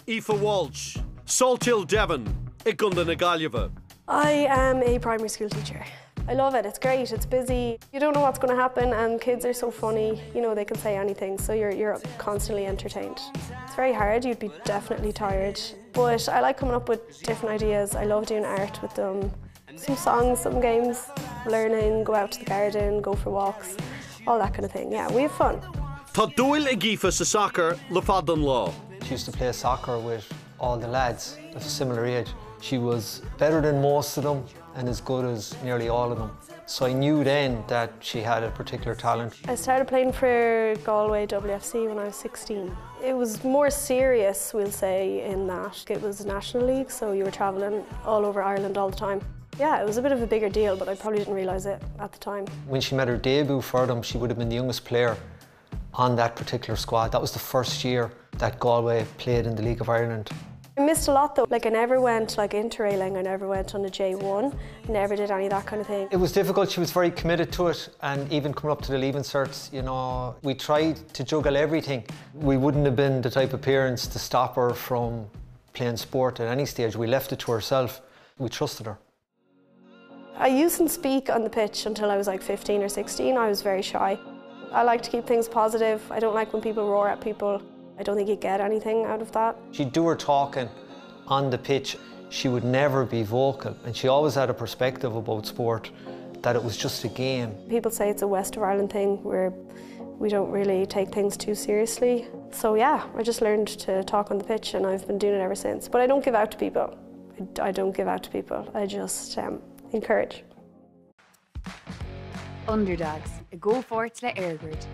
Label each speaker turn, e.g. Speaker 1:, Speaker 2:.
Speaker 1: Aoife Walsh, Salthill Devon, Gunda na Gaillimhe.
Speaker 2: I am a primary school teacher. I love it, it's great, it's busy. You don't know what's going to happen and kids are so funny, you know, they can say anything, so you're constantly entertained. It's very hard, you'd be definitely tired, but I like coming up with different ideas. I love doing art with them. Some songs, some games, learning, go out to the garden, go for walks, all that kind of thing. Yeah, we have fun.
Speaker 1: Tá dúil ag Aoife sa soccer le fad an lá.
Speaker 3: She used to play soccer with all the lads of a similar age. She was better than most of them and as good as nearly all of them. So I knew then that she had a particular talent.
Speaker 2: I started playing for Galway WFC when I was 16. It was more serious, we'll say, in that it was National League, so you were travelling all over Ireland all the time. Yeah, it was a bit of a bigger deal, but I probably didn't realise it at the time.
Speaker 3: When she made her debut for them, she would have been the youngest player on that particular squad. That was the first year that Galway played in the League of Ireland.
Speaker 2: I missed a lot though. Like I never went interrailing, I never went on a J1, I never did any of that kind of thing.
Speaker 3: It was difficult, she was very committed to it, and even coming up to the leaving certs, you know, we tried to juggle everything. We wouldn't have been the type of parents to stop her from playing sport at any stage. We left it to herself. We trusted her.
Speaker 2: I used to speak on the pitch until I was like 15 or 16. I was very shy. I like to keep things positive. I don't like when people roar at people. I don't think you get anything out of that.
Speaker 3: She'd do her talking on the pitch. She would never be vocal, and she always had a perspective about sport, that it was just a game.
Speaker 2: People say it's a West of Ireland thing where we don't really take things too seriously. So yeah, I just learned to talk on the pitch and I've been doing it ever since. But I don't give out to people. I don't give out to people. I just encourage.
Speaker 4: Underdogs, a go forward le airbird.